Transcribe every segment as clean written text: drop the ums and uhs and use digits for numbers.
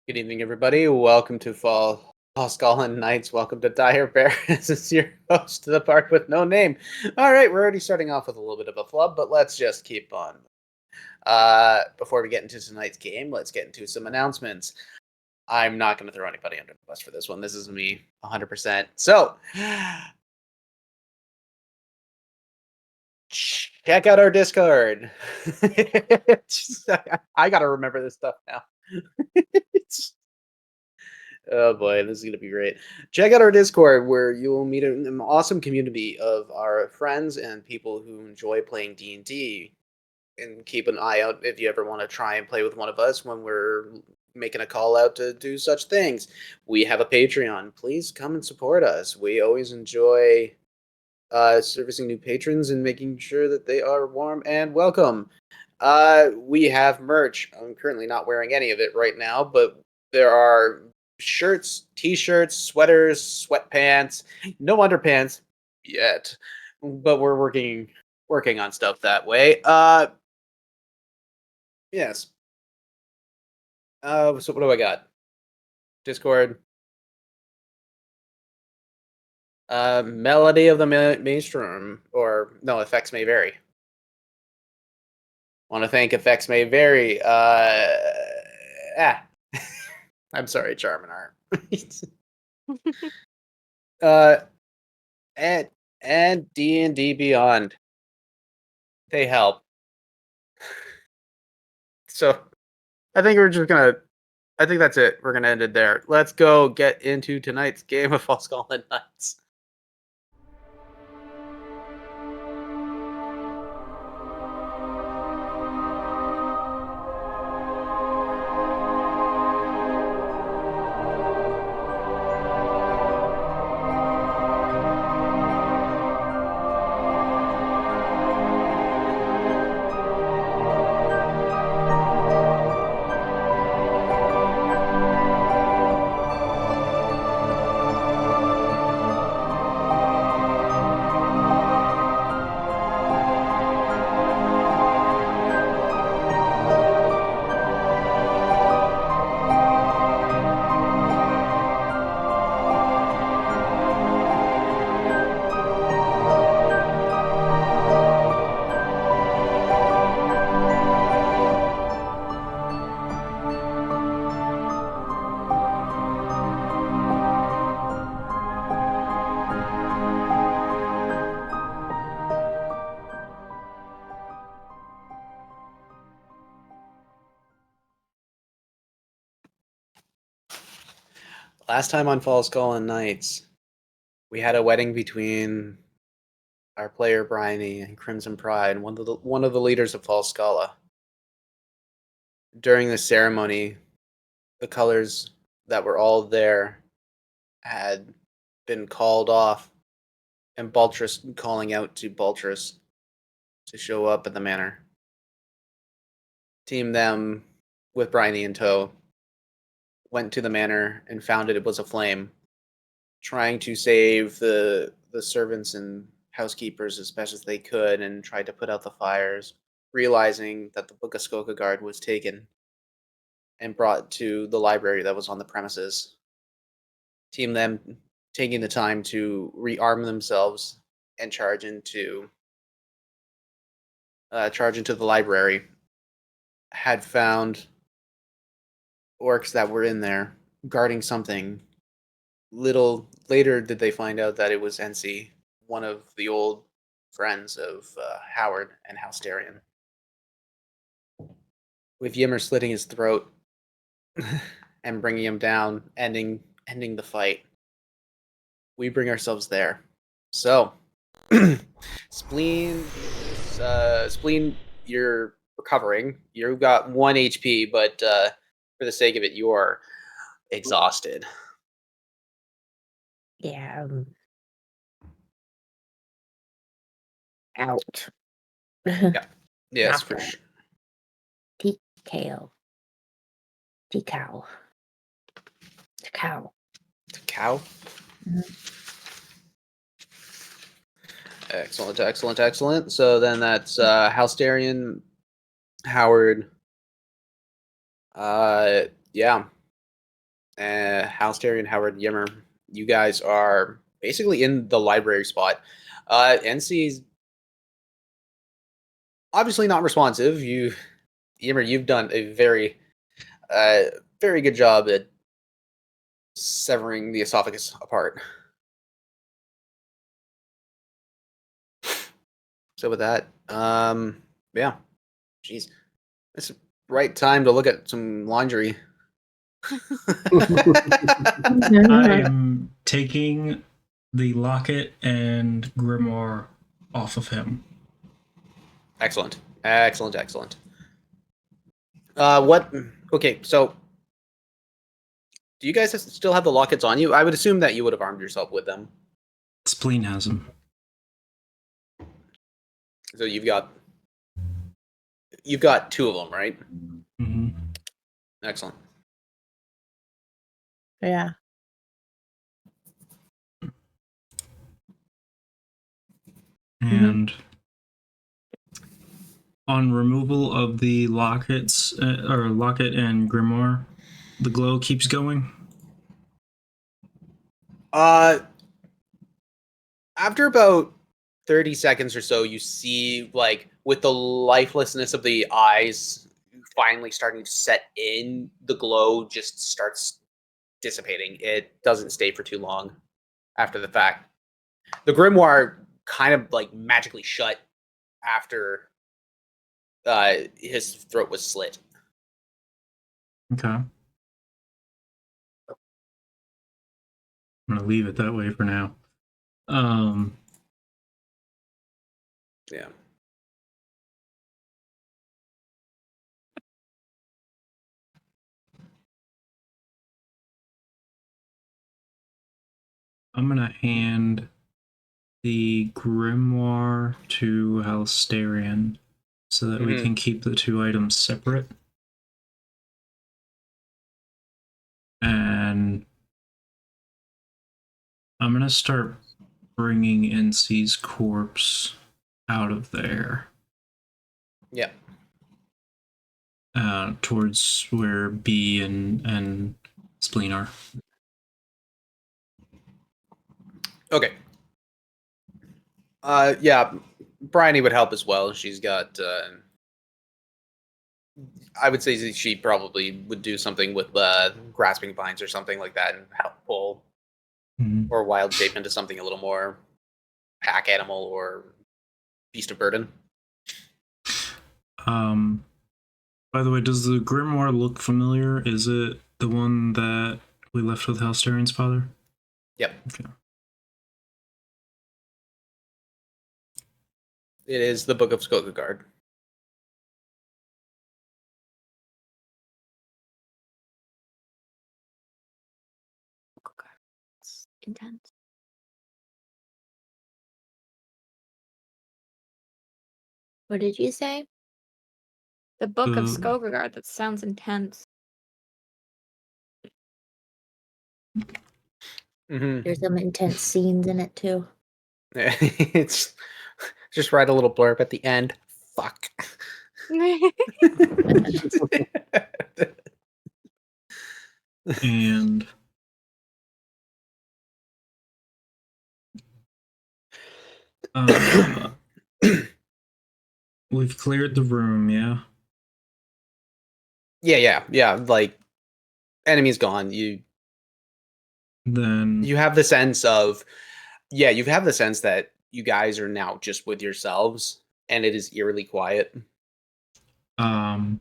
Good evening, everybody. Welcome to Falskallan Nights. Welcome to Dire Bear. This is your host to the park with no name. All right, we're already starting off with a little bit of a flub, but let's just keep on. Before we get into tonight's game, let's get into some announcements. I'm not going to throw anybody under the bus for this one. This is me, 100%. So, check out our Discord. I got to remember this stuff now. Oh boy, this is gonna be great. Check out our Discord where you will meet an awesome community of our friends and people who enjoy playing D&D. And keep an eye out if you ever want to try and play with one of us when we're making a call out to do such things. We have a Patreon. Please come and support us. We always enjoy servicing new patrons and making sure that they are warm and welcome. We have merch. I'm currently not wearing any of it right now, but there are shirts, t-shirts, sweaters, sweatpants, no underpants yet, but we're working on stuff that way. Yes. So what do I got? Discord. Melody of the Maelstrom, or no, effects may vary. Want to thank effects may vary. I'm sorry, Charminar. uh, and D&D Beyond. They help. So, I think that's it. We're gonna end it there. Let's go get into tonight's game of Falskallan Nights. Last time on Falskallan Nights, we had a wedding between our player Bryony and Crimson Pride, one of the leaders of Falscala. During the ceremony, the colors that were all there had been called off, and Baltrus calling out to Baltrus to show up at the manor. Team them with Bryony in tow went to the manor and found it was aflame, trying to save the servants and housekeepers as best as they could, and tried to put out the fires, realizing that the Book of Skokagard was taken and brought to the library that was on the premises. Team them taking the time to rearm themselves and charge into the library, had found orcs that were in there guarding something. Little later did they find out that it was Ensi, one of the old friends of Howard and Halsterian. With Yimmer slitting his throat and bringing him down, ending the fight, we bring ourselves there. So, Spleen, you're recovering. You've got 1 HP, but for the sake of it, you're exhausted. Yeah. Out. Yeah. Yes, for sure. TKO. T-cow. Cow? Mm-hmm. Excellent. So then that's Halsterian, Howard. Yeah. Halsterian, Howard, Yimmer, you guys are basically in the library spot. NC's obviously not responsive. Yimmer, you've done a very good job at severing the esophagus apart. So with that, yeah, jeez, it's the right time to look at some laundry. I am taking the locket and grimoire off of him. Excellent. What? Okay, so do you guys still have the lockets on you? I would assume that you would have armed yourself with them. Spleen has him. So you've got two of them, right? Mm-hmm. Excellent. Yeah. And on removal of the lockets, or locket and grimoire, the glow keeps going. After about 30 seconds or so, you see, like, with the lifelessness of the eyes finally starting to set in, the glow just starts dissipating. It doesn't stay for too long after the fact. The grimoire kind of, like, magically shut after his throat was slit. Okay. I'm gonna leave it that way for now. Yeah. I'm gonna hand the grimoire to Halsterian so that we can keep the two items separate. And I'm gonna start bringing NC's corpse out of there. Yeah. Towards where B and Spleen are. Okay. Yeah, Bryony would help as well. She's got I would say she probably would do something with grasping vines or something like that and help pull or wild shape into something a little more pack animal or beast of burden. By the way, does the grimoire look familiar? Is it the one that we left with Halsterian's father? Yep. Okay. It is the Book of Skogagard. It's intense. What did you say? The Book of Skogagard. That sounds intense. There's some intense scenes in it too. It's just write a little blurb at the end. Fuck. And we've cleared the room, yeah? Yeah. Like, enemy's gone. Then you have the sense of, you have the sense that you guys are now just with yourselves, and it is eerily quiet. I'm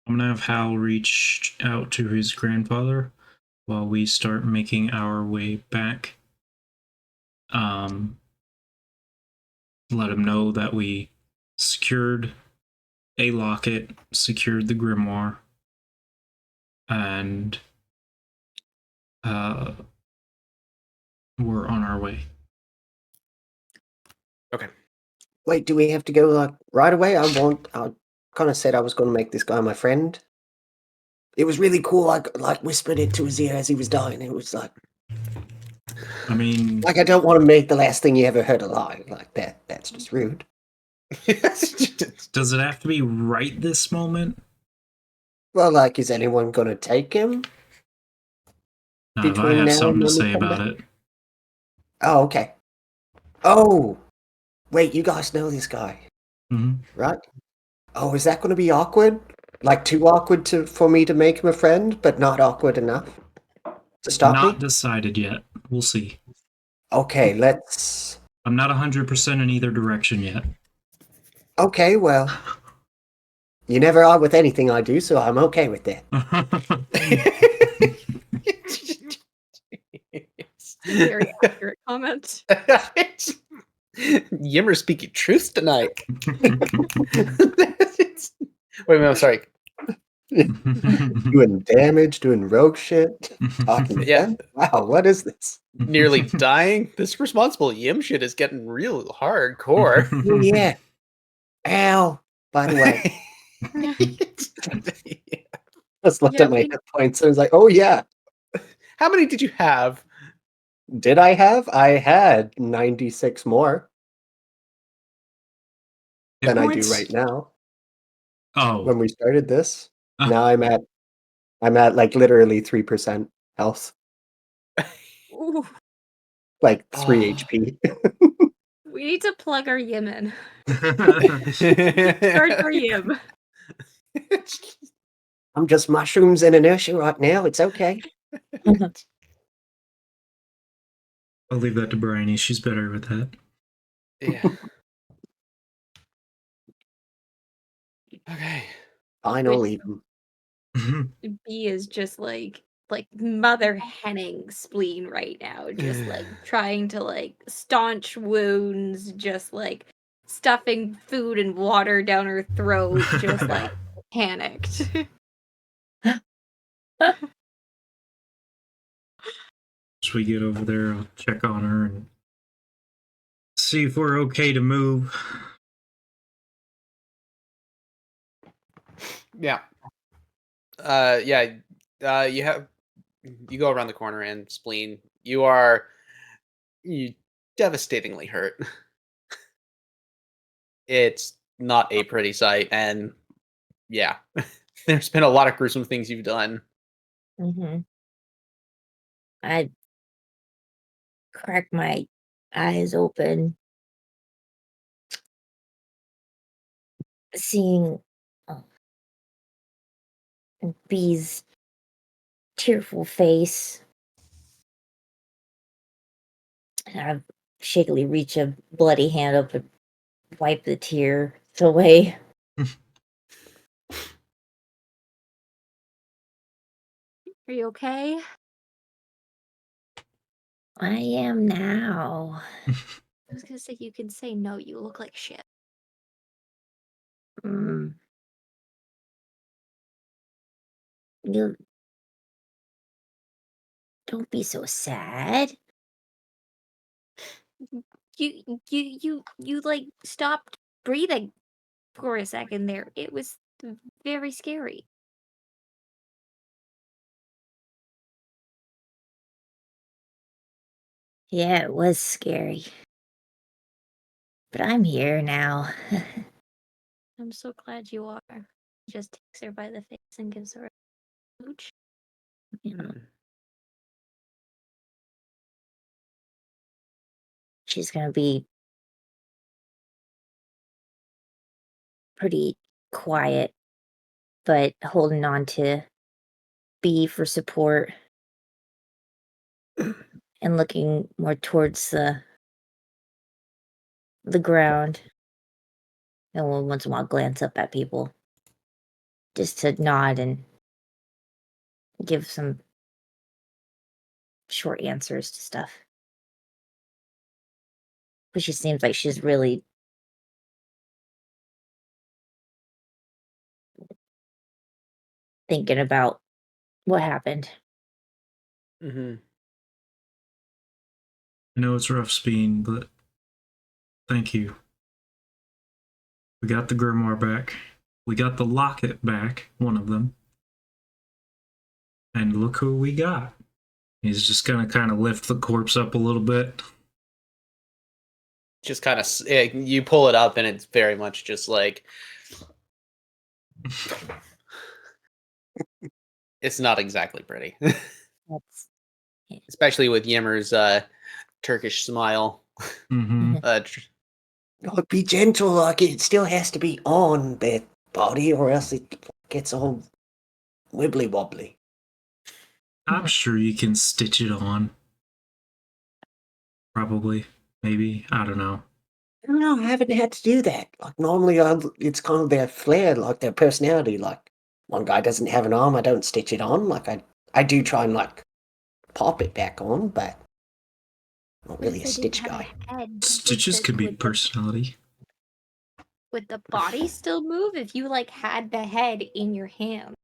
gonna have Hal reach out to his grandfather while we start making our way back. Let him know that we secured a locket, secured the grimoire, and we're on our way. Okay. Wait, do we have to go like right away? I kind of said I was going to make this guy my friend. It was really cool. I like whispered it to his ear as he was dying. It was like, I mean, like I don't want to make the last thing you ever heard a lie like that. That's just rude. Does it have to be right this moment? Well, like, is anyone going to take him? I between have now something and to when we say come about back? it. Oh, okay. Oh, wait, you guys know this guy, Hmm. right? Oh, is that going to be awkward? Like too awkward for me to make him a friend, but not awkward enough to stop Not me? decided yet. We'll see. Okay, let's. I'm not 100% in either direction yet. Okay, well, you never are with anything I do, so I'm okay with that. It's a very accurate comment. Yimmer speaking truth tonight. Wait a minute, I'm sorry. Doing damage, doing rogue shit, talking to Yeah. them. Wow, what is this? Nearly dying. This responsible Yim shit is getting real hardcore. Oh, yeah. Ow. By the way, just looked Yeah, at my we- hit points and was like, oh, yeah. How many did you have? Did I have? I had 96 more than I do points? right now. Oh. When we started this, Uh. now I'm at like literally 3% health, Ooh, like 3 Oh. HP. we need to plug our Yemen. Start Start for Yim. I'm just mushrooms and inertia right now. It's okay. I'll leave that to Bryony. She's better with that. Yeah. Okay. Fine, I'll leave them. B is just like mother henning spleen right now, just like trying to like staunch wounds, just like stuffing food and water down her throat, just like panicked. As we get over there, I'll check on her and see if we're okay to move. Yeah. Yeah. You go around the corner and spleen. You devastatingly hurt. It's not a pretty sight, and yeah, there's been a lot of gruesome things you've done. I crack my eyes open, seeing B's tearful face. And I shakily reach a bloody hand up and wipe the tear away. Are you okay? I am now. I was gonna say you can say no, you look like shit. Mm. You don't be so sad. You like stopped breathing for a second there. It was very scary. Yeah, it was scary. But I'm here now. I'm so glad you are. Just takes her by the face and gives her a smooch. You know, she's gonna be pretty quiet, but holding on to B for support and looking more towards the ground. And will once in a while glance up at people just to nod and give some short answers to stuff. But she seems like she's really thinking about what happened. Mm-hmm. I know it's rough, Speen, but thank you. We got the grimoire back. We got the locket back, one of them. And look who we got. He's just gonna kind of lift the corpse up a little bit. Just kind of, you pull it up, and it's very much just like it's not exactly pretty. That's especially with Yimmer's Turkish smile. Mm-hmm. Like, be gentle, like it still has to be on their body, or else it gets all wibbly wobbly. I'm sure you can stitch it on. Probably. Maybe. I don't know. I don't know, I haven't had to do that. Like normally, it's kind of their flair, like their personality. Like one guy doesn't have an arm, I don't stitch it on. Like I do try and like pop it back on, but not What really if a they didn't stitch have guy. a head? Stitches could be personality. Would the body still move if you like had the head in your hand?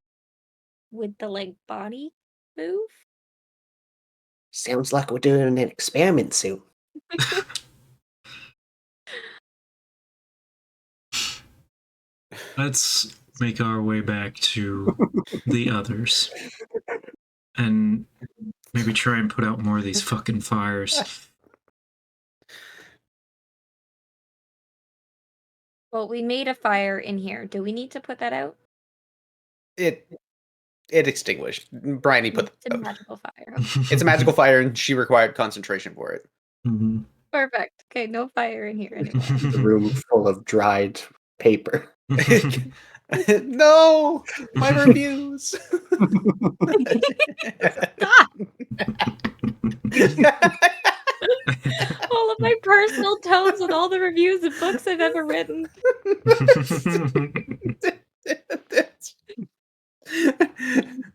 Would the like body move? Sounds like we're doing an experiment soon. Let's make our way back to the others. And maybe try and put out more of these fucking fires. Well, we made a fire in here. Do we need to put that out? It extinguished. Bryony put. It's a magical fire. It's a magical fire, and she required concentration for it. Mhm. Perfect. Okay, no fire in here anymore. The room full of dried paper. No, my reviews. Stop! All of my personal tones with all the reviews of books I've ever written.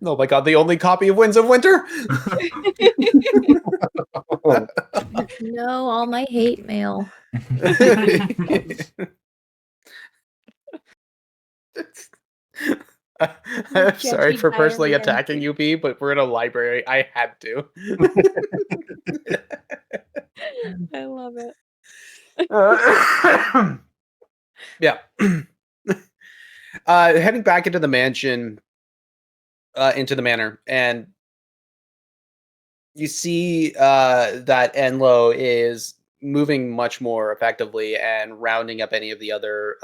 Oh my god, the only copy of Winds of Winter? No, all my hate mail. I'm sorry Judgy for personally diary attacking entry. you, B, but we're in a library. I had to. I love it. Yeah. Heading back into the mansion, into the manor, and you see that Enlo is moving much more effectively and rounding up any of the other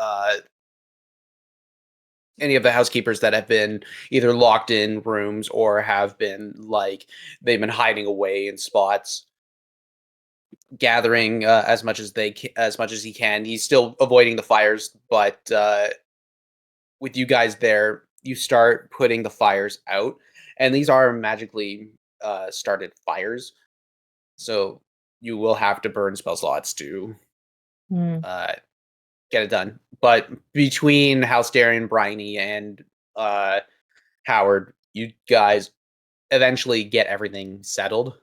any of the housekeepers that have been either locked in rooms or have been like they've been hiding away in spots, gathering as much as as much as he can. He's still avoiding the fires, but with you guys there, you start putting the fires out, and these are magically started fires, so you will have to burn spell slots to Hmm. get it done. But between House Darian, Bryony, and Howard, you guys eventually get everything settled.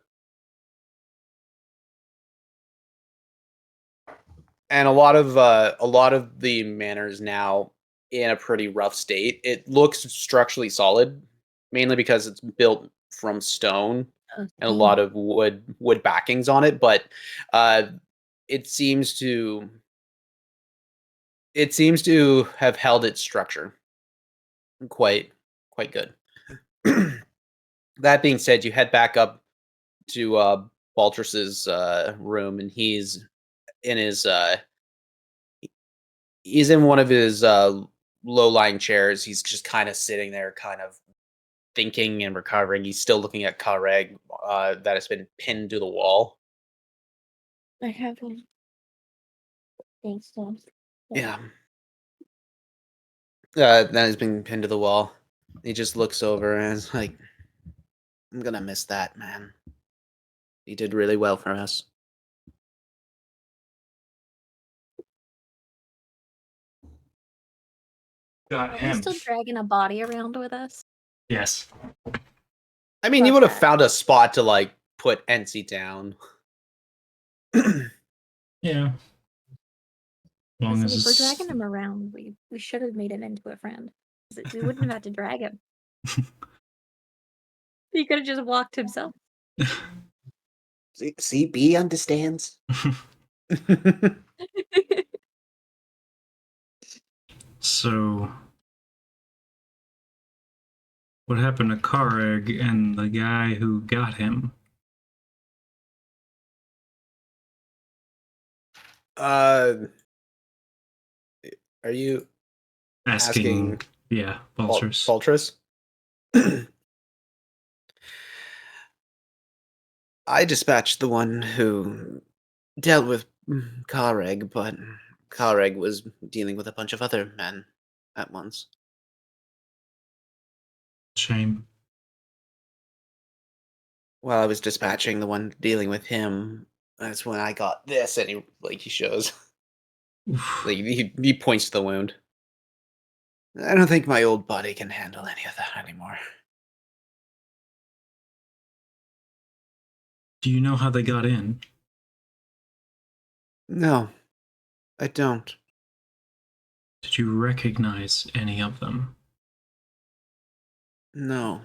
And a lot of the manor is now in a pretty rough state. It looks structurally solid, mainly because it's built from stone Oh, and a lot of wood backings on it. But it seems to have held its structure quite good. That being said, you head back up to Baltrus's room, and he's in his he's in one of his low-lying chairs. He's just kind of sitting there, kind of thinking and recovering. He's still looking at Kareg that has been pinned to the wall. I have one. Thanks, Tom. Yeah. That has been pinned to the wall. He just looks over and is like, I'm gonna miss that, man. He did really well for us. Got Are we him. still dragging a body around with us? Yes. I mean, you Love would have that. found a spot to like put NC down. Yeah. Long So as if we're it's... dragging him around, we should have made him into a friend. We wouldn't have had to drag him. He could have just walked himself. CB understands. So, what happened to Kareg and the guy who got him? Are you Asking, asking yeah, Baltrus. Baltrus? I dispatched the one who dealt with Kareg, but Kareg was dealing with a bunch of other men at once. Shame. While I was dispatching the one dealing with him, that's when I got this, and he shows, Oof. he points to the wound. I don't think my old body can handle any of that anymore. Do you know how they got in? No, I don't. Did you recognize any of them? No,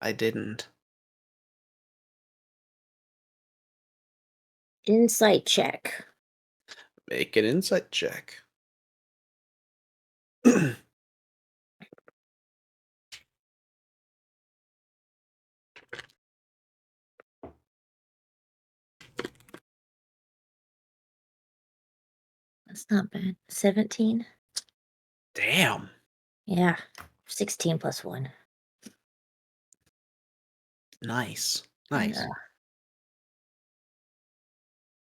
I didn't. Insight check. Make an insight check. That's not bad. 17? Damn. Yeah. 16 plus 1. Nice. Nice. Yeah.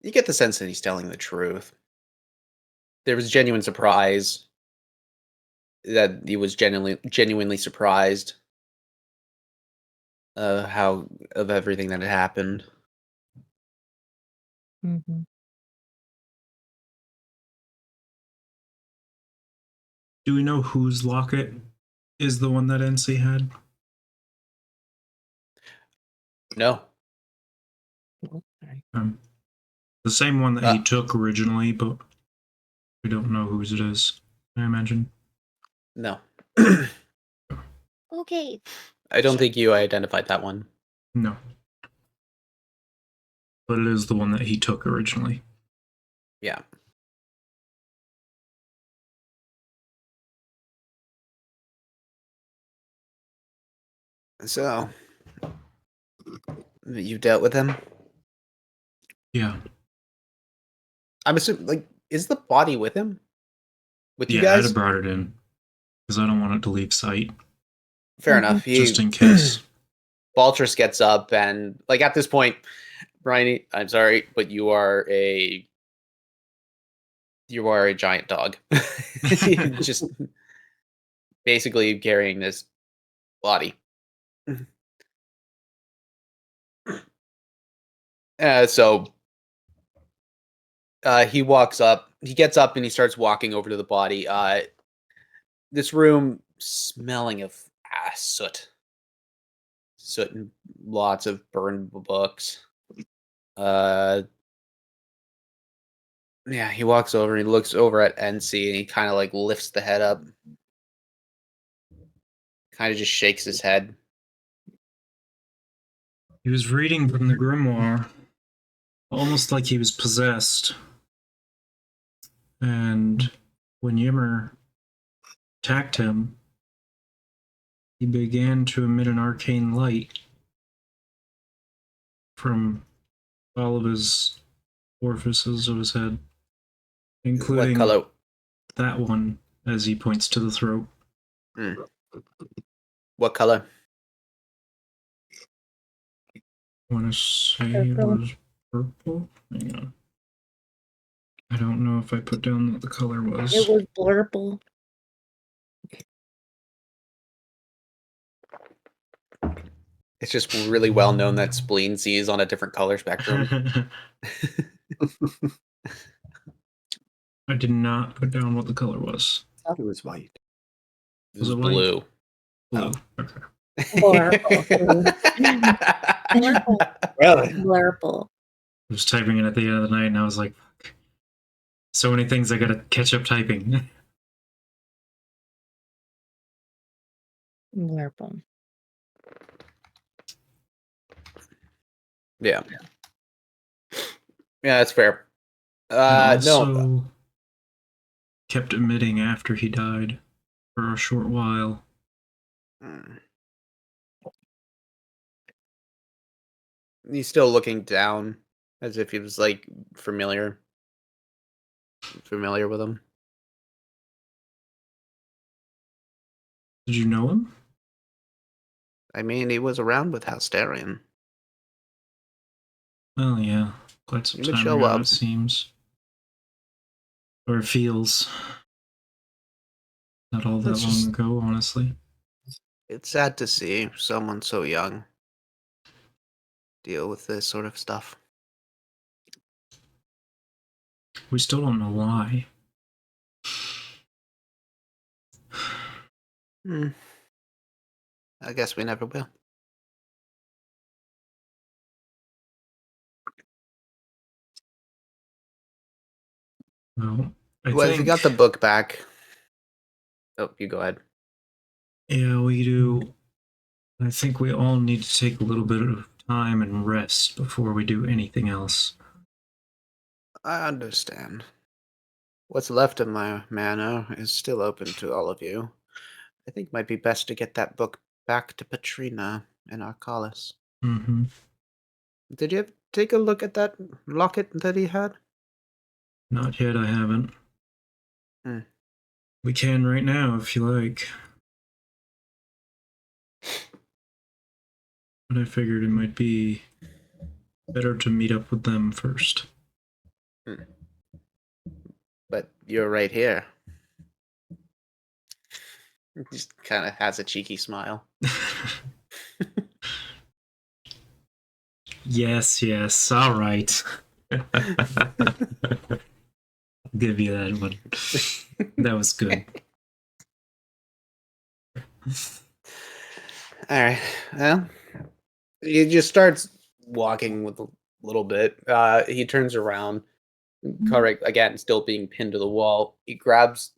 You get the sense that he's telling the truth. There was genuine surprise. That he was genuinely surprised of everything that had happened. Mm-hmm. Do we know whose locket is the one that NC had? No. The same one that he Uh. took originally, but we don't know whose it is, I imagine. No. Okay. I don't think you identified that one. No. But it is the one that he took originally. Yeah. So, you dealt with him? Yeah. I'm assuming, is the body with him? With you Yeah, I'd guys? have brought it in. Because I don't want it to leave sight. Fair enough. Just in case. Baltrus gets up and, at this point, Brian, I'm sorry, but you are a giant dog. Just basically carrying this body. So he walks up. He gets up and he starts walking over to the body. This room smelling of soot. Soot and lots of burned books. Yeah, he walks over and he looks over at NC and he kind of lifts the head up. Kind of just shakes his head. He was reading from the grimoire, almost like he was possessed. And when Yimmer attacked him, he began to emit an arcane light from all of his orifices of his head, including What color? that one, as he points to the throat. What color? I want to say it was purple. Hang on. I don't know if I put down what the color was. It was blurple. It's just really well known that Spleen sees on a different color spectrum. I did not put down what the color was. I thought it was white. It was Was it white? blue. Blue. Oh. Okay. Blurple. Really? Blurple. I was typing it at the end of the night and I was like, fuck. So many things I gotta catch up typing. Blurple. Yeah. Yeah, that's fair. And also No. kept emitting after he died for a short while. He's still looking down as if he was familiar with him. Did you know him? I mean, he was around with Housterian. Well, yeah. Quite some You would time show ago, up. it seems. Or it feels. Not all that That's long just- ago, honestly. It's sad to see someone so young deal with this sort of stuff. We still don't know why. Hmm. I guess we never will. Well, I Well, if think... you got the book back... Oh, you go ahead. Yeah, we do. I think we all need to take a little bit of time and rest before we do anything else. I understand. What's left of my manor is still open to all of you. I think it might be best to get that book back to Patrina and Arcalis. Mm-hmm. Did you take a look at that locket that he had? Not yet, I haven't. Hmm. We can right now, if you like. But I figured it might be better to meet up with them first. But you're right here. He just kind of has a cheeky smile. Yes, all right. I'll give you that one. That was good. All right. Well, he just starts walking with a little bit. He turns around. Correct. Again, still being pinned to the wall. He grabs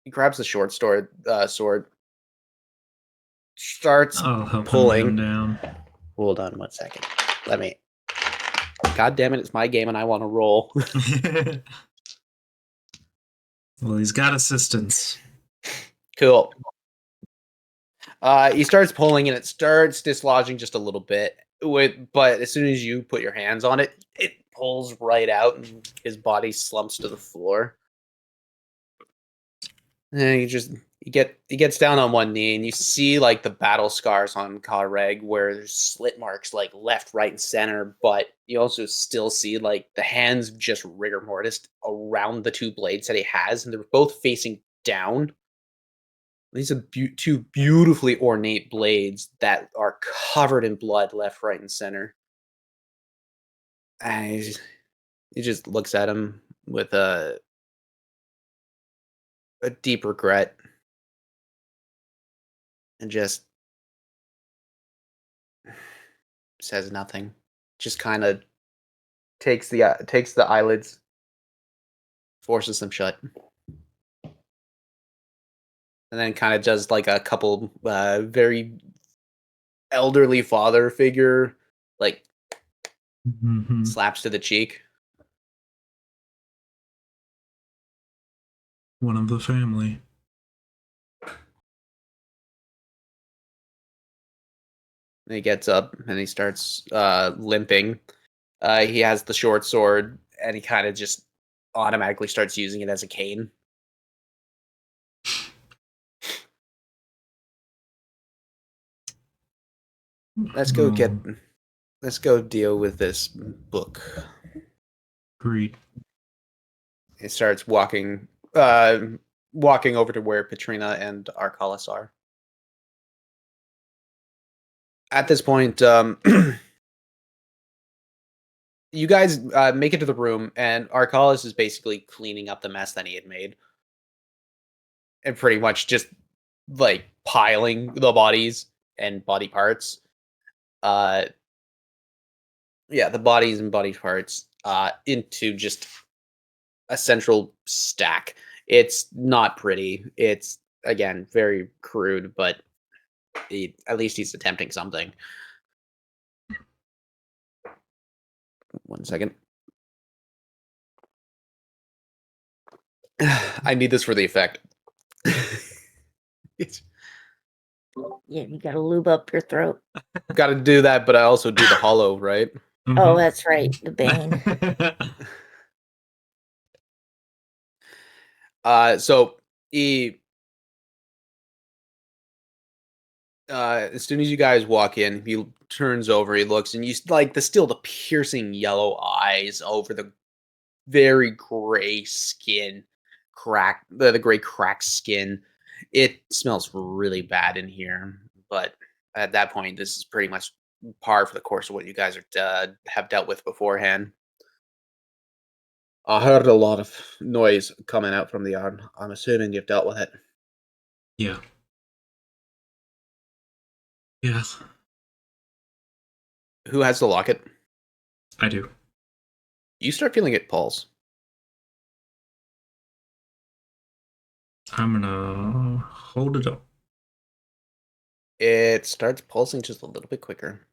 the short sword. Starts I'll help him pulling. down. Hold on 1 second. Let me. God damn it! It's my game, and I want to roll. Well, he's got assistance. Cool. He starts pulling, and it starts dislodging just a little bit. But as soon as you put your hands on it, it pulls right out, and his body slumps to the floor. And he gets down on one knee, and you see like the battle scars on Kareg, where there's slit marks like left, right, and center. But you also still see like the hands just rigor mortis around the two blades that he has, and they're both facing down. These are two beautifully ornate blades that are covered in blood left, right, and center. And he just looks at him with a deep regret and just says nothing. Just kind of takes the eyelids, forces them shut, and then kind of does like a couple very elderly father figure, like Mm-hmm. slaps to the cheek. One of the family. And he gets up and he starts limping. He has the short sword, and he kind of just automatically starts using it as a cane. Let's go deal with this book. Great. He starts walking over to where Patrina and Arcalis are. At this point, you guys make it to the room, and Arcalis is basically cleaning up the mess that he had made. And pretty much just, like, piling the bodies and body parts. The bodies and body parts into just a central stack. It's not pretty. It's, again, very crude, but at least he's attempting something. 1 second. I need this for the effect. Yeah, you gotta lube up your throat. Got to do that, but I also do the hollow, right? Oh, that's right, the bane. So he As soon as you guys walk in, he turns over, he looks, and you like the piercing yellow eyes over the very gray skin, the gray cracked skin. It smells really bad in here, but at that point, this is pretty much par for the course of what you guys have dealt with beforehand. I heard a lot of noise coming out from the yard. I'm assuming you've dealt with it. Yeah. Yeah, Who has the locket? I do. You start feeling it pulse. I'm gonna hold it up. It starts pulsing just a little bit quicker.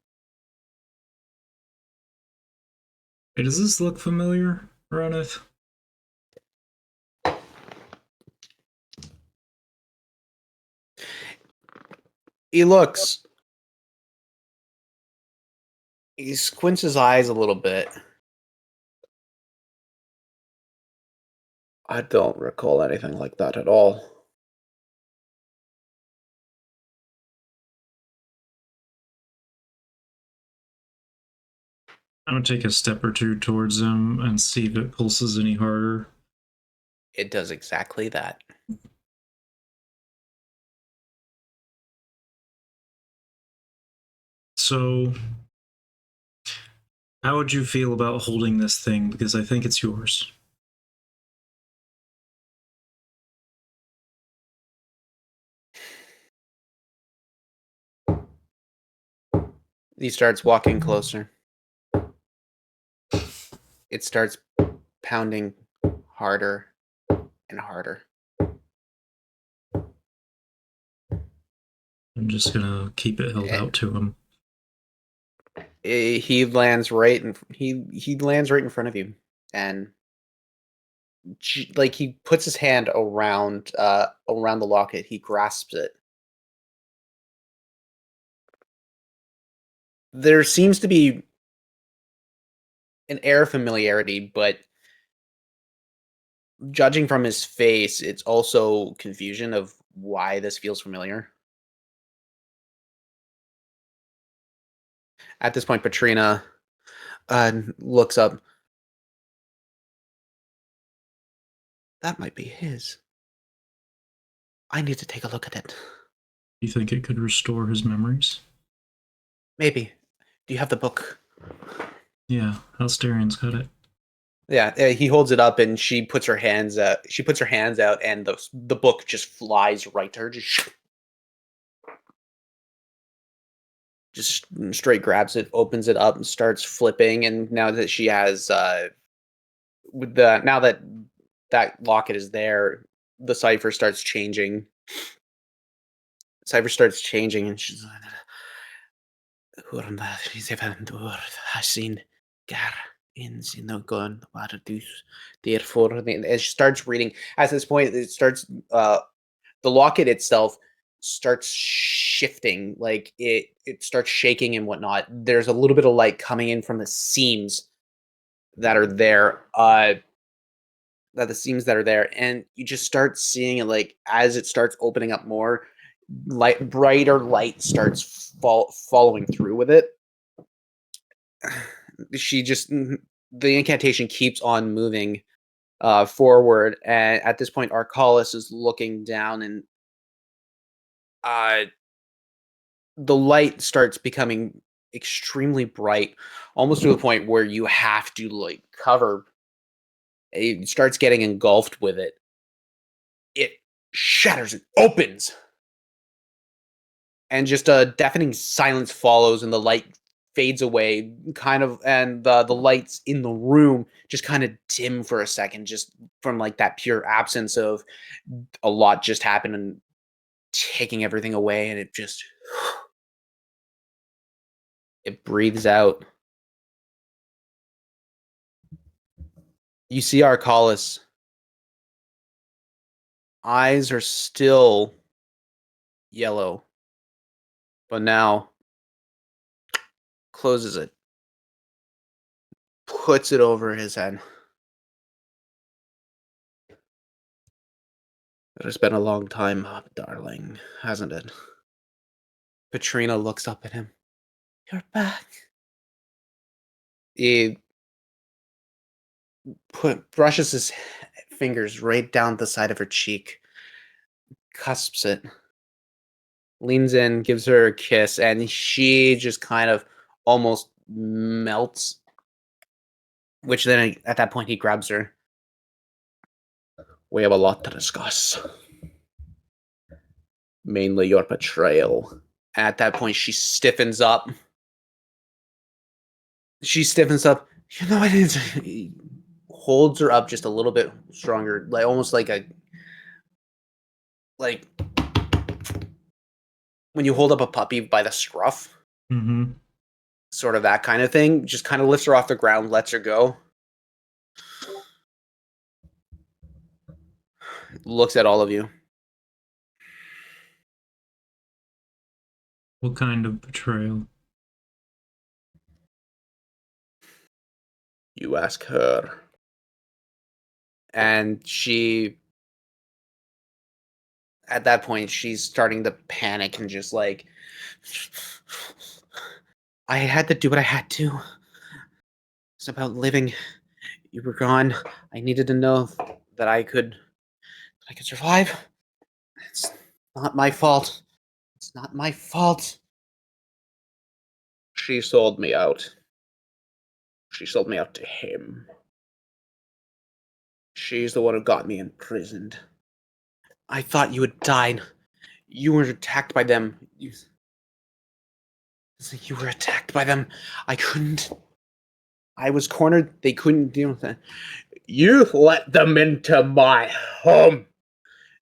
Hey, does this look familiar, Ronith? He looks. He squints his eyes a little bit. I don't recall anything like that at all. I'm gonna take a step or two towards him and see if it pulses any harder. It does exactly that. So, how would you feel about holding this thing? Because I think it's yours. He starts walking closer. It starts pounding harder and harder. I'm just gonna keep it held out to him. He lands right in he lands right in front of you, and like he puts his hand around around the locket. He grasps it. There seems to be an air of familiarity, but judging from his face, it's also confusion of why this feels familiar. At this point, Patrina looks up. That might be his. I need to take a look at it. You think it could restore his memories? Maybe. Do you have the book? Yeah, Alsterian's got it. Yeah, he holds it up, and she puts her hands out. She puts her hands out, and the book just flies right to her. Just straight grabs it, opens it up, and starts flipping. And now that she has, now that that locket is there, the cipher starts changing. Cipher starts changing, and she's like, seen gar in synagogue therefore, and she starts reading. At this point, it starts the locket itself starts shifting, like it starts shaking and whatnot. There's a little bit of light coming in from the seams that are there, and you just start seeing it, like as it starts opening up more, brighter light starts following through with it. She just the incantation keeps on moving forward, and at this point Arcalis is looking down, and the light starts becoming extremely bright, almost to the point where you have to like cover. It starts getting engulfed with it. It shatters and opens, and just a deafening silence follows, and the light fades away, kind of, and the lights in the room just kind of dim for a second, just from like that pure absence of a lot just happened and taking everything away, and it just it breathes out. You see Arcalis. Eyes are still yellow, but now closes it, puts it over his head. It has been a long time, darling, hasn't it? Katrina looks up at him. You're back. He brushes his fingers right down the side of her cheek, cusps it, leans in, gives her a kiss, and she just kind of almost melts. Which then, at that point, he grabs her. We have a lot to discuss. Mainly your betrayal. At that point, she stiffens up. You know, I didn't. He holds her up just a little bit stronger, like almost like when you hold up a puppy by the scruff, Mm-hmm. sort of that kind of thing. Just kind of lifts her off the ground, lets her go. Looks at all of you. What kind of betrayal? You ask her. And she, at that point, she's starting to panic and just like, I had to do what I had to. It's about living. You were gone. I needed to know that I could survive. It's not my fault. It's not my fault. She sold me out. She sold me out to him. She's the one who got me imprisoned. I thought you had died. You were attacked by them. You were attacked by them. I couldn't. I was cornered. They couldn't deal with it. You let them into my home.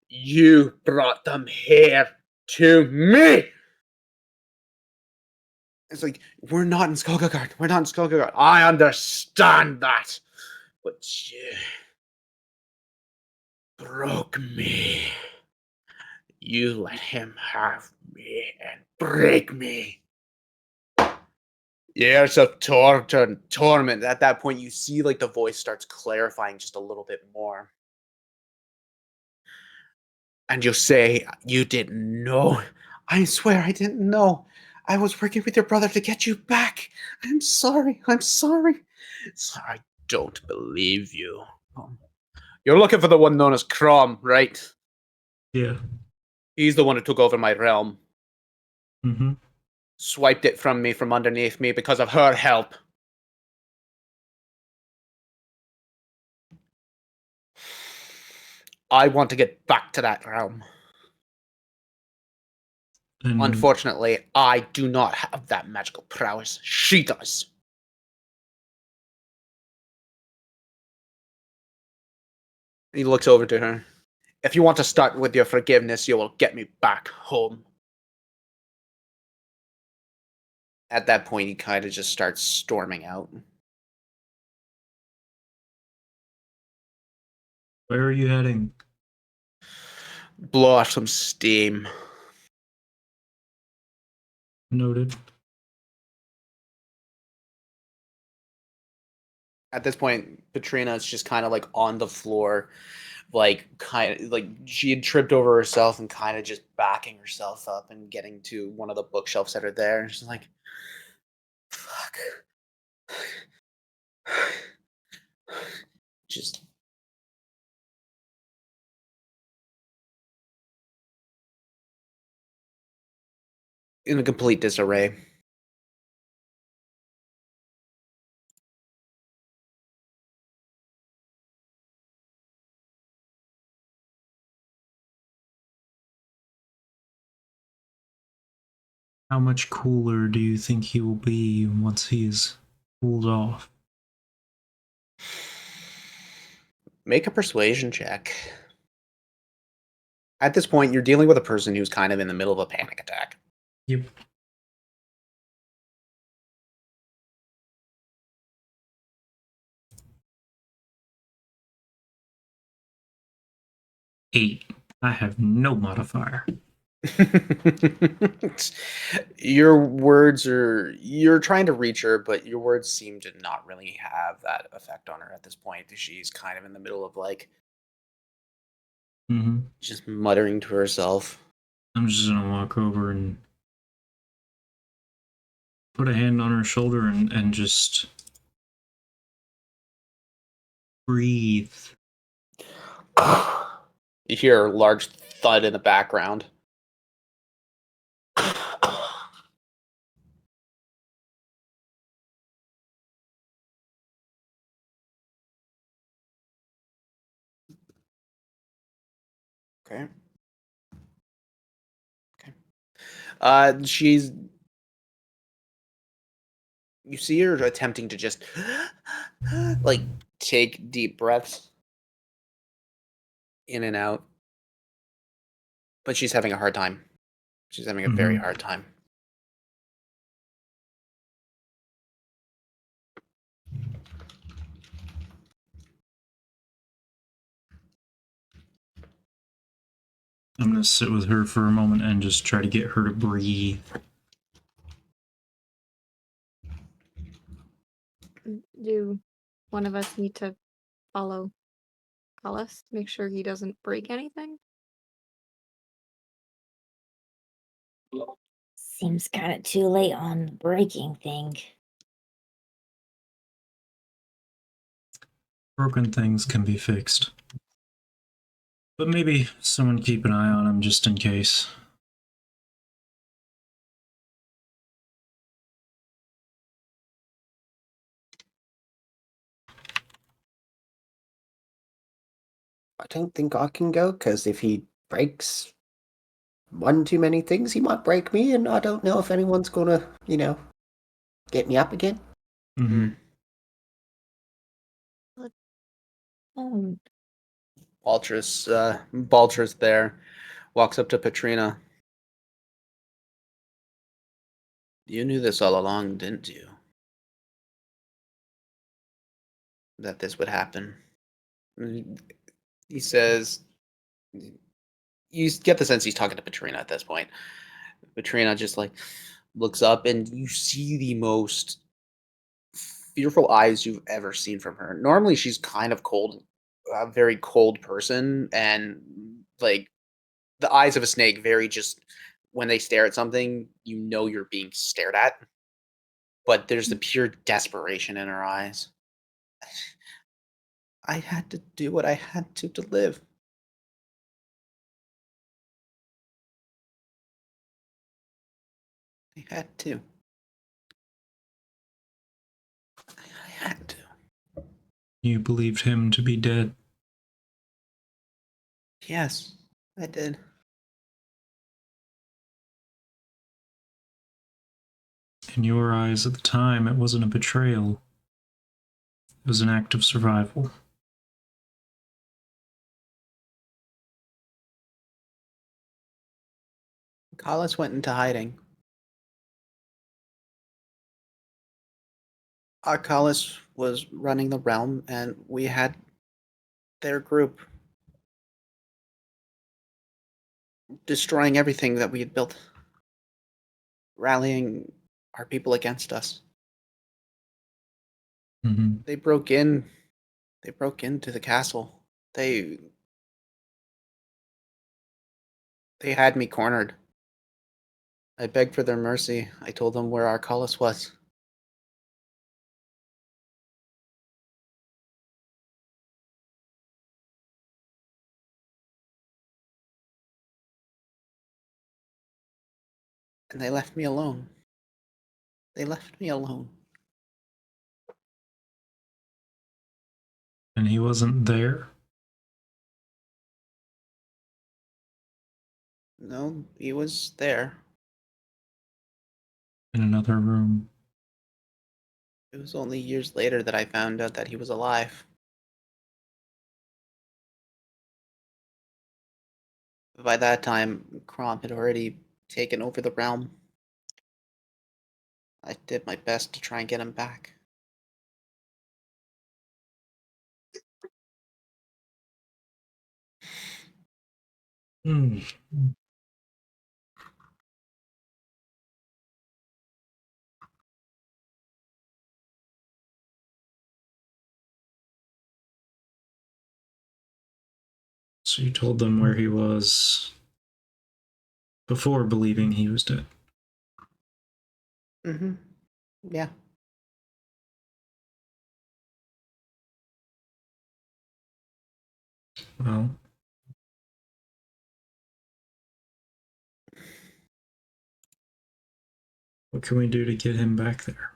You brought them here to me. It's like, we're not in Skogagard. We're not in Skogagard. I understand that. But you broke me. You let him have me and break me. Years of torture and torment. At that point, you see like the voice starts clarifying just a little bit more. And you'll say, you didn't know. I swear I didn't know. I was working with your brother to get you back. I'm sorry. I'm sorry. So I don't believe you. You're looking for the one known as Crom, right? Yeah. He's the one who took over my realm. Mm-hmm. Swiped it from me from underneath me because of her help. I want to get back to that realm. And Unfortunately, I do not have that magical prowess. She does. He looks over to her. If you want to start with your forgiveness, you will get me back home. At that point, he kind of just starts storming out. where are you heading? Blow off some steam. Noted. At this point, Petrina is just kind of like on the floor, like kind of like she had tripped over herself and kind of just backing herself up and getting to one of the bookshelves that are there. And she's like, fuck. Just in a complete disarray. How much cooler do you think he will be once he's cooled off? Make a persuasion check. At this point, you're dealing with a person who's kind of in the middle of a panic attack. Yep. Eight. I have no modifier. Your words are, you're trying to reach her, but your words seem to not really have that effect on her at this point. She's kind of in the middle of like Mm-hmm. just muttering to herself. I'm just gonna walk over and put a hand on her shoulder and just breathe. You hear a large thud in the background. Okay. She's. You see her attempting to just like take deep breaths in and out, but she's having a hard time. She's having a very hard time. I'm gonna sit with her for a moment and just try to get her to breathe. Do one of us need to follow Hollis? Make sure he doesn't break anything? Seems kind of too late on the breaking thing. Broken things can be fixed. But maybe someone keep an eye on him just in case. I don't think I can go, because if he breaks one too many things, he might break me, and I don't know if anyone's gonna, get me up again. Mm-hmm. Oh, Baltrus there walks up to Petrina. You knew this all along, didn't you? That this would happen. He says, you get the sense he's talking to Petrina at this point. Petrina just like looks up, and you see the most fearful eyes you've ever seen from her. Normally, she's kind of cold, a very cold person, and like the eyes of a snake, very just when they stare at something, you know you're being stared at. But there's the pure desperation in her eyes. I had to do what I had to live. I had to. I had to. You believed him to be dead. Yes, I did. In your eyes at the time, it wasn't a betrayal. It was an act of survival. Collis went into hiding. Collis was running the realm, and we had their group destroying everything that we had built, rallying our people against us. Mm-hmm. They broke in. They broke into the castle. They had me cornered. I begged for their mercy. I told them where our Collis was. And they left me alone. They left me alone. And he wasn't there? No, he was there. In another room. It was only years later that I found out that he was alive. But by that time, Crom had already taken over the realm. I did my best to try and get him back. Hmm. So you told them where he was before believing he was dead. Mm-hmm. Yeah. Well, what can we do to get him back there?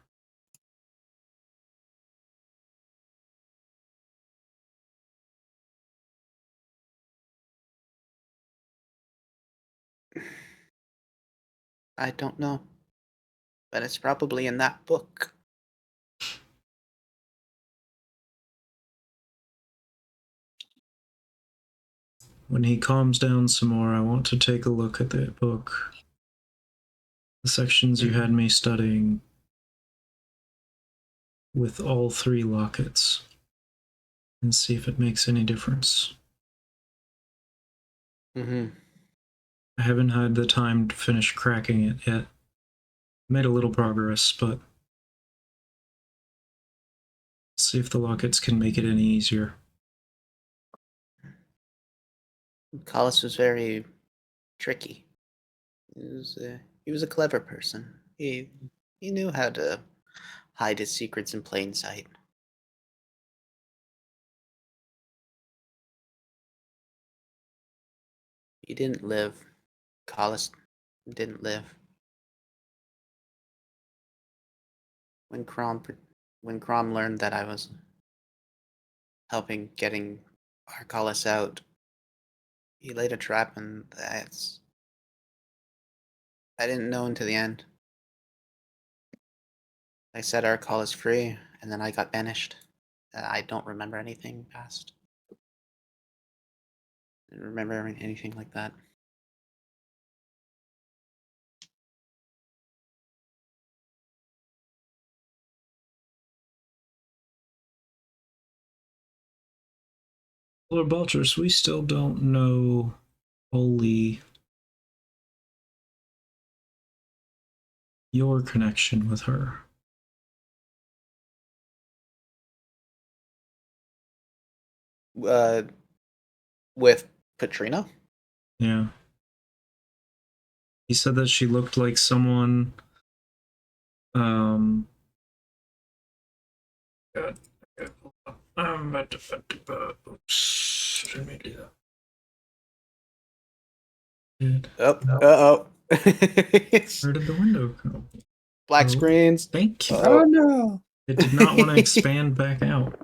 I don't know. But it's probably in that book. When he calms down some more, I want to take a look at that book. The sections you had me studying with all 3 lockets, and see if it makes any difference. Mm-hmm. I haven't had the time to finish cracking it yet. Made a little progress, but see if the lockets can make it any easier. Collis was very tricky. He was a clever person. He knew how to hide his secrets in plain sight. He didn't live. Collis didn't live. When Crom learned that I was helping getting our Collis out, he laid a trap, and I didn't know until the end. I set our Collis free, and then I got banished. I don't remember anything past. I didn't remember anything like that. Lord Baltrus, we still don't know wholly your connection with her. With Katrina? Yeah. He said that she looked like someone. God. I'm about to. Oops. Didn't mean to do that. Uh-oh. Where did the window go? Black Oh, screens. Thank you. Oh no! It did not want to expand back out.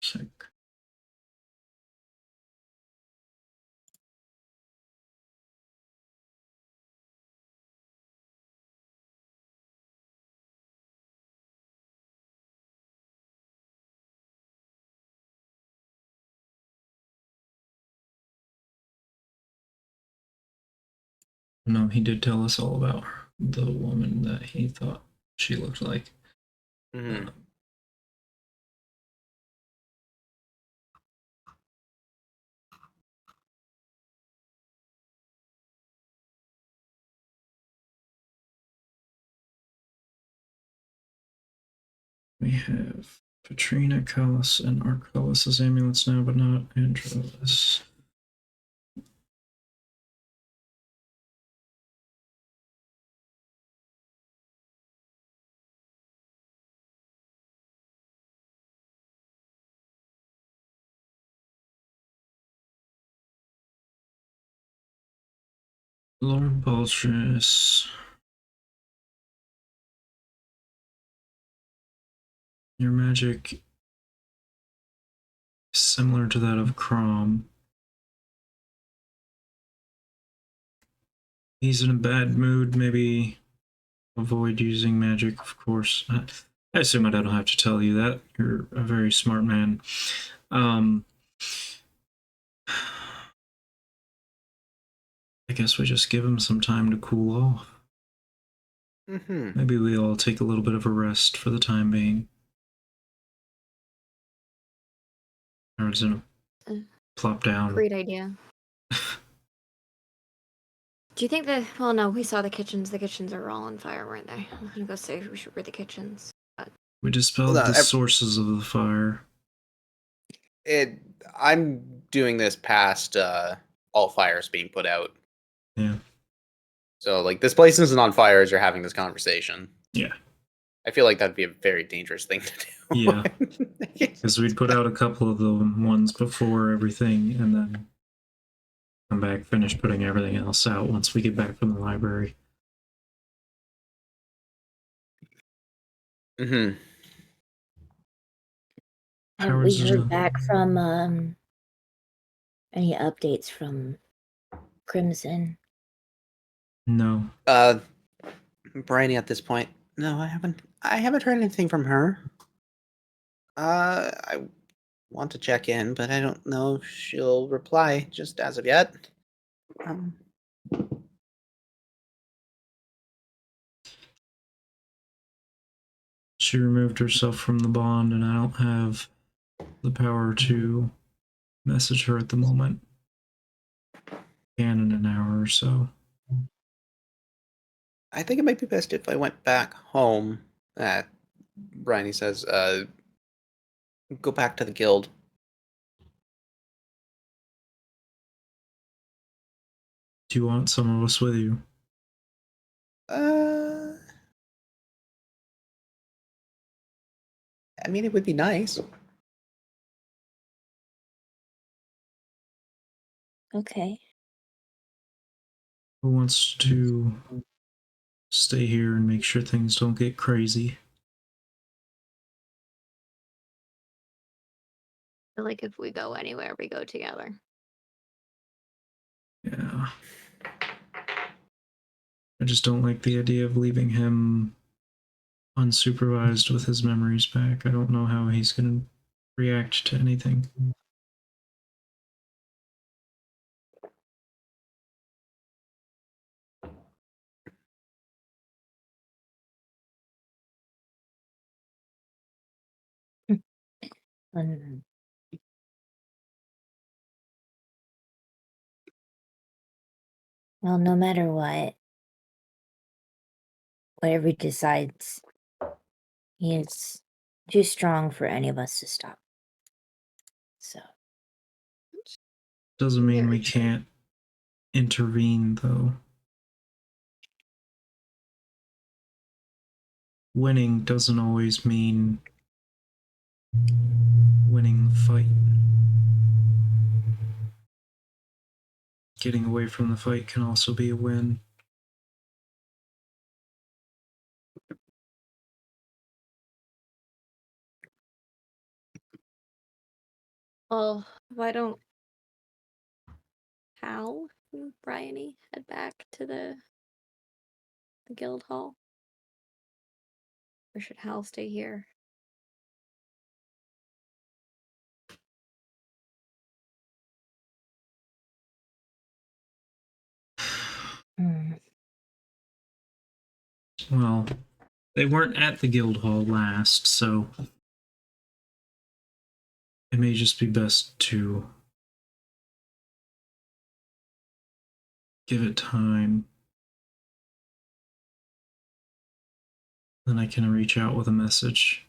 Sick. No, he did tell us all about the woman that he thought she looked like. Mhm. We have Katrina, Callis, and Arcellus as amulets now, but not Andros. Lord Baltrus. Your magic is similar to that of Crom. He's in a bad mood, maybe avoid using magic, of course. I assume I don't have to tell you that. You're a very smart man. I guess we just give him some time to cool off. Mm-hmm. Maybe we all take a little bit of a rest for the time being. Howard's gonna plop down. Great idea. Do you think that? Well, no, we saw the kitchens. The kitchens are all on fire, weren't they? I'm gonna go say we should rid the kitchens. We dispelled Hold on, the sources of the fire. I'm doing this past all fires being put out. Yeah. So, like, this place isn't on fire as you're having this conversation. Yeah. I feel like that'd be a very dangerous thing to do. Yeah. Because we'd put out a couple of the ones before everything, and then come back, finish putting everything else out once we get back from the library. Mm-hmm. Have we Howard's heard back from any updates from Crimson? No. Bryony at this point. No, I haven't. I haven't heard anything from her. I want to check in, but I don't know if she'll reply just as of yet. She removed herself from the bond, and I don't have the power to message her at the moment. Can in an hour or so. I think it might be best if I went back home. Bryony says, go back to the guild. Do you want some of us with you? I mean, it would be nice. Okay. Who wants to stay here and make sure things don't get crazy? I feel like if we go anywhere, we go together. Yeah. I just don't like the idea of leaving him unsupervised with his memories back. I don't know how he's going to react to anything. Um, well, no matter what, whatever he decides, he is too strong for any of us to stop. So, Doesn't mean Very we true. can't intervene, though. Winning doesn't always mean winning the fight. Getting away from the fight can also be a win. Well, why don't Hal and Bryony head back to the guild hall? Or should Hal stay here? hmm. Well, they weren't at the guild hall last, so it may just be best to give it time. Then I can reach out with a message.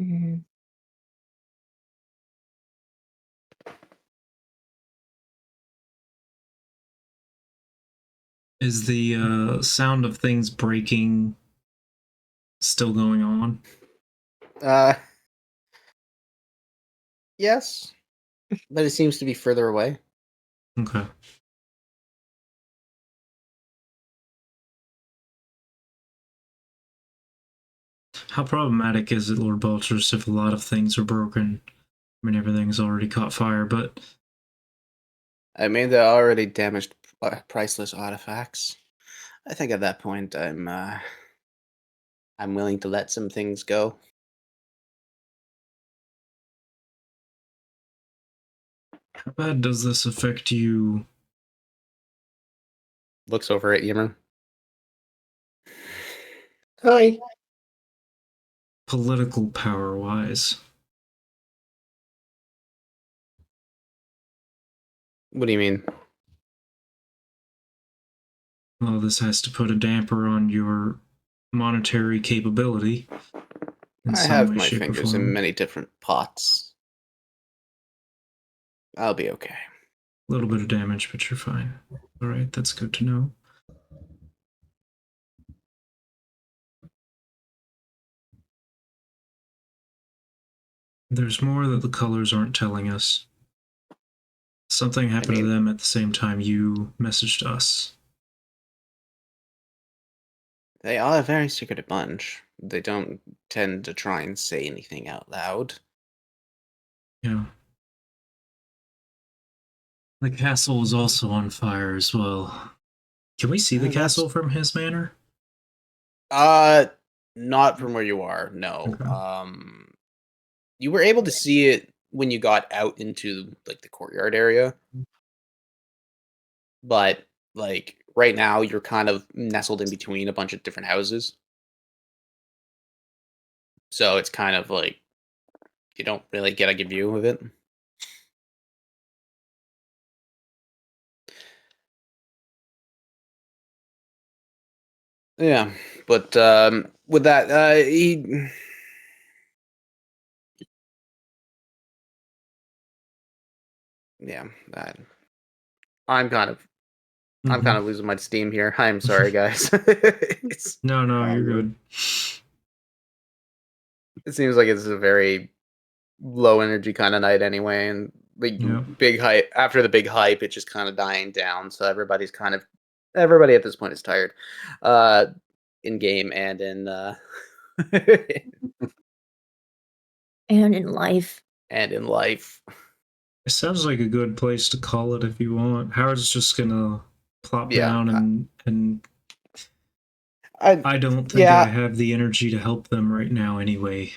Mhm. Is the sound of things breaking still going on? Yes, but it seems to be further away. Okay. How problematic is it, Lord Baltrus, if a lot of things are broken? I mean, everything's already caught fire, but I mean, they're already damaged priceless artifacts. I think at that point, I'm willing to let some things go. how bad does this affect you? Looks over at Yimmer. Hi. Political power-wise? What do you mean? Well, this has to put a damper on your monetary capability in I some have way, my shape, or fingers in form. many different pots. I'll be okay. A little bit of damage, but you're fine. All right, that's good to know. There's more that the colors aren't telling us. Something happened to them at the same time you messaged us. They are a very secretive bunch. They don't tend to try and say anything out loud. Yeah. The castle was also on fire as well. Can we see the castle from his manor? Not from where you are, no. Okay. You were able to see it when you got out into like the courtyard area. But like right now you're kind of nestled in between a bunch of different houses. So it's kind of like you don't really get a good view of it. Yeah, but with that, yeah, I'm kind of I'm kind of losing my steam here. I'm sorry, guys. No, you're good. It seems like it's a very low energy kind of night anyway, and the big hype after the big hype, it's just kind of dying down. So everybody at this point is tired, in game and in And in life. and in life. It sounds like a good place to call it if you want. Howard's just gonna plop down and I don't think I have the energy to help them right now anyway.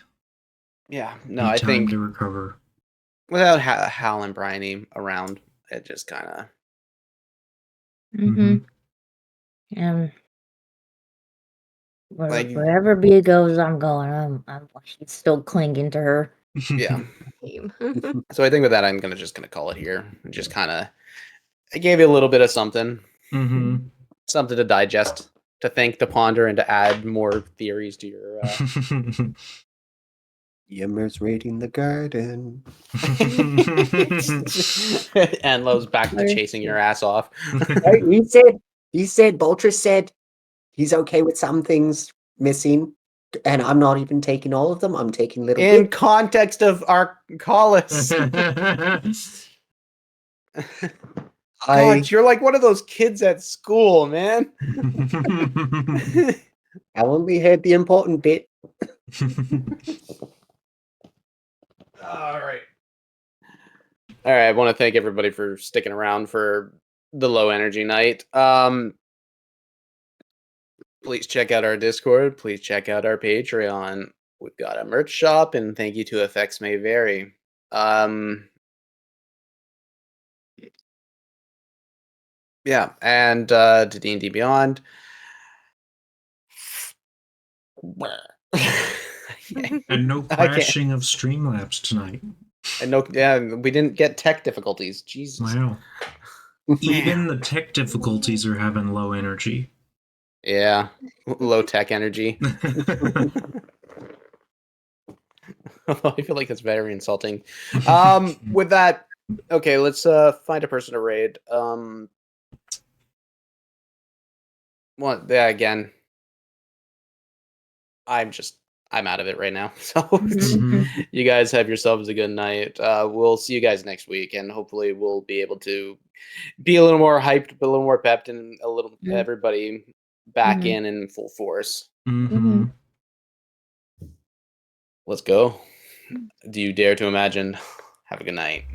Yeah, no, I time think to recover. without Hal and Bryony around, it just kind of. Wherever B goes, I'm going. I'm she's still clinging to her. Yeah. So I think with that, I'm just gonna call it here. Just kind of, I gave you a little bit of something, something to digest, to think, to ponder, and to add more theories to your. Yimmer's raiding the garden. And Lowe's back to chasing your ass off. He said, Baltrus said he's okay with some things missing, and I'm not even taking all of them. I'm taking little in bits. context of Arcalis. God, you're like one of those kids at school, man. I only heard the important bit. All right. I want to thank everybody for sticking around for the low energy night. Please check out our Discord. Please check out our Patreon. We've got a merch shop, and thank you to Effects May Vary. Yeah, and to D&D Beyond. And no crashing of Streamlabs tonight. And no, yeah, we didn't get tech difficulties. Jesus. Wow. Even the tech difficulties are having low energy. Yeah, low tech energy. I feel like that's very insulting. With that, okay, let's find a person to raid. Again, I'm out of it right now. So you guys have yourselves a good night. We'll see you guys next week, and hopefully we'll be able to be a little more hyped, a little more pepped, and a little everybody back in full force. Let's go. Do you dare to imagine? Have a good night.